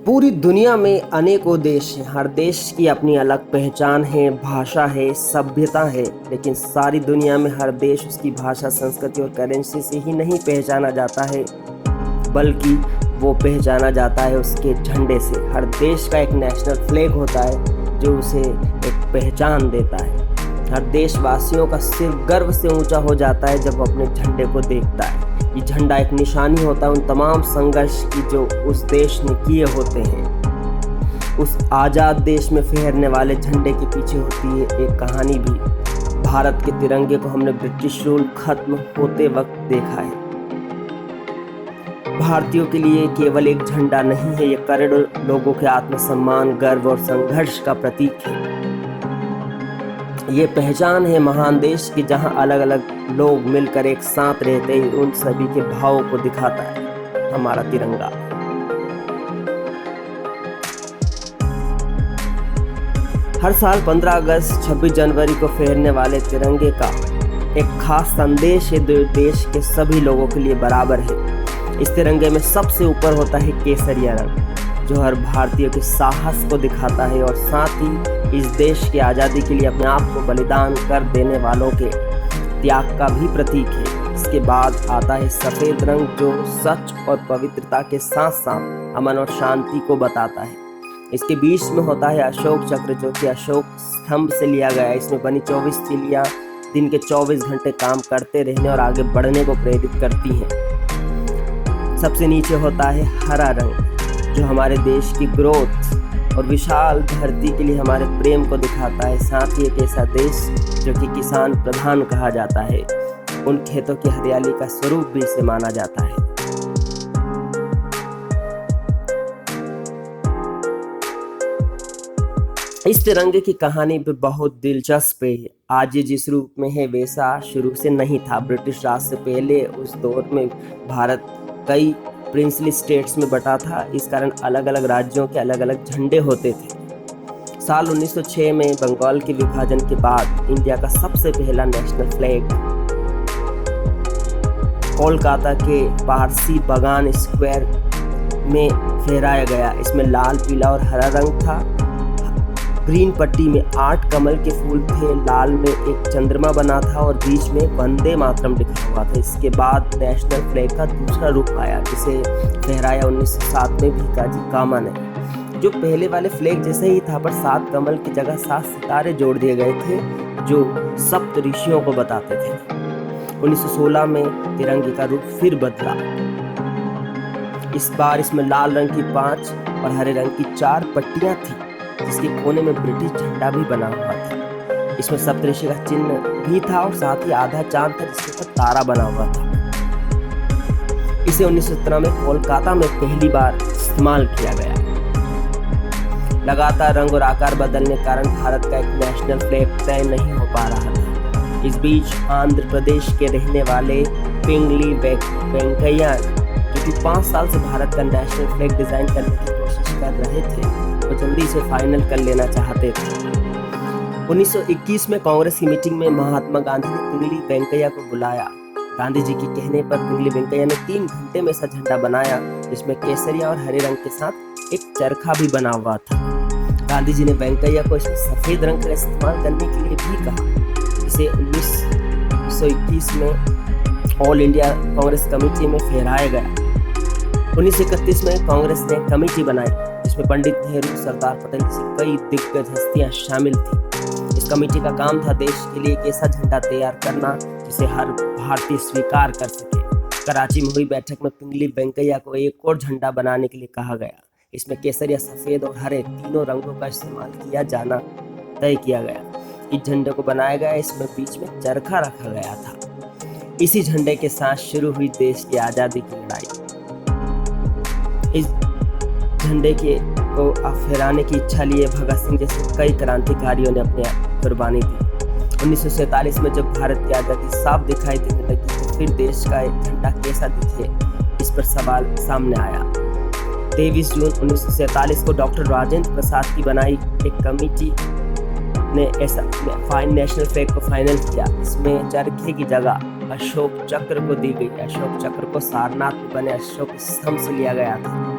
पूरी दुनिया में अनेकों देश हैं। हर देश की अपनी अलग पहचान है, भाषा है, सभ्यता है। लेकिन सारी दुनिया में हर देश उसकी भाषा, संस्कृति और करेंसी से ही नहीं पहचाना जाता है, बल्कि वो पहचाना जाता है उसके झंडे से। हर देश का एक नेशनल फ्लैग होता है जो उसे एक पहचान देता है। हर देशवासियों का सिर गर्व से ऊंचा हो जाता है जब वो अपने झंडे को देखता है। ये झंडा एक निशानी होता है उन तमाम संघर्ष की जो उस देश ने किए होते हैं। उस आज़ाद देश में फहरने वाले झंडे के पीछे होती है एक कहानी भी। भारत के तिरंगे को हमने ब्रिटिश रूल खत्म होते वक्त देखा है। भारतीयों के लिए केवल एक झंडा नहीं है, ये करोड़ों लोगों के आत्मसम्मान, गर्व और संघर्ष का प्रतीक है। ये पहचान है महान देश की, जहां अलग अलग लोग मिलकर एक साथ रहते हैं। उन सभी के भावों को दिखाता है हमारा तिरंगा। हर साल 15 अगस्त, 26 जनवरी को फहरने वाले तिरंगे का एक खास संदेश है जो देश के सभी लोगों के लिए बराबर है। इस तिरंगे में सबसे ऊपर होता है केसरिया रंग, जो हर भारतीय के साहस को दिखाता है और साथ ही इस देश की आज़ादी के लिए अपने आप को बलिदान कर देने वालों के त्याग का भी प्रतीक है। इसके बाद आता है सफ़ेद रंग, जो सच और पवित्रता के साथ साथ अमन और शांति को बताता है। इसके बीच में होता है अशोक चक्र, जो कि अशोक स्तंभ से लिया गया है। इसमें बनी 24 तीलियां दिन के 24 घंटे काम करते रहने और आगे बढ़ने को प्रेरित करती हैं। सबसे नीचे होता है हरा रंग, जो हमारे देश की ग्रोथ और विशाल धरती के लिए हमारे प्रेम को दिखाता है। साथ ही एक ऐसा देश जो कि किसान प्रधान कहा जाता है, उन खेतों की हरियाली का स्वरूप भी इसे माना जाता है। इस तिरंगे की कहानी भी बहुत दिलचस्प है। आज ये जिस रूप में है वैसा शुरू से नहीं था। ब्रिटिश राज से पहले उस दौर में भारत कई प्रिंसली स्टेट्स में बटा था। इस कारण अलग अलग राज्यों के अलग अलग झंडे होते थे। साल 1906 में बंगाल के विभाजन के बाद इंडिया का सबसे पहला नेशनल फ्लैग कोलकाता के पारसी बागान स्क्वायर में फहराया गया। इसमें लाल, पीला और हरा रंग था। ग्रीन पट्टी में 8 कमल के फूल थे, लाल में एक चंद्रमा बना था और बीच में वंदे मातरम लिखा हुआ था। इसके बाद नेशनल फ्लैग का दूसरा रूप आया, जिसे फहराया 1907 में भिकाजी कामा ने, जो पहले वाले फ्लैग जैसे ही था, पर 7 कमल की जगह 7 सितारे जोड़ दिए गए थे जो सप्त ऋषियों को बताते थे। 1916 में तिरंगे का रूप फिर बदला। इस बार इसमें लाल रंग की 5 और हरे रंग की 4 पट्टियां थी, जिसके कोने में ब्रिटिश झंडा भी बना हुआ था। इसमें सप्तऋषि का चिन्ह भी था और साथ ही आधा चांद था जिसके ऊपर तारा बना हुआ था। इसे 1917 में कोलकाता में पहली बार इस्तेमाल किया गया। लगातार रंग और आकार बदलने के कारण भारत का एक नेशनल फ्लैग तय नहीं हो पा रहा था। इस बीच आंध्र प्रदेश के रहने वाले पिंगली वेंकैया, जो कि 5 साल से भारत का नेशनल फ्लैग डिजाइन करने की कोशिश कर रहे थे, वो जल्दी से फाइनल कर लेना चाहते थे। 1921 में कांग्रेस की मीटिंग में महात्मा गांधी ने पिंगली वेंकैया को बुलाया। गांधी जी के कहने पर पिंगली वेंकैया ने 3 घंटे में ऐसा झंडा बनाया, जिसमें केसरिया और हरे रंग के साथ एक चरखा भी बना हुआ था। गांधी जी ने वेंकैया को इसमें सफेद रंग का इस्तेमाल करने के लिए भी कहा। इसे 1921 में ऑल इंडिया कांग्रेस कमेटी में फहराया गया। 1931 में कांग्रेस ने कमेटी बनाई, जिसमें पंडित नेहरू, सरदार पटेल जैसी कई दिग्गज हस्तियां शामिल थी। इस कमेटी का काम था देश के लिए एक ऐसा झंडा तैयार करना जिसे हर भारतीय स्वीकार कर सके। कराची में हुई बैठक में पिंगली वेंकैया को एक और झंडा बनाने के लिए कहा गया। इसमें केसरिया, सफेद और हरे तीनों रंगों का इस्तेमाल किया जाना तय किया गया। इस झंडे को बनाया गया, इसमें बीच में चरखा रखा गया था। इसी झंडे के साथ शुरू हुई देश की आज़ादी की लड़ाई। इस झंडे के को फहराने की इच्छा लिए भगत सिंह जैसे कई क्रांतिकारियों ने अपनी कुर्बानी दी। 1947 में जब भारत की आज़ादी साफ दिखाई देने लगी, तो फिर देश का एक झंडा कैसा दिखे, इस पर सवाल सामने आया। 23 जून 1947 को डॉक्टर राजेंद्र प्रसाद की बनाई एक कमेटी ने ऐसा नेशनल फ्लैग को फाइनल किया। इसमें चरखे की जगह अशोक चक्र को दी गई। अशोक चक्र को सारनाथ में बने अशोक स्तंभ से लिया गया था।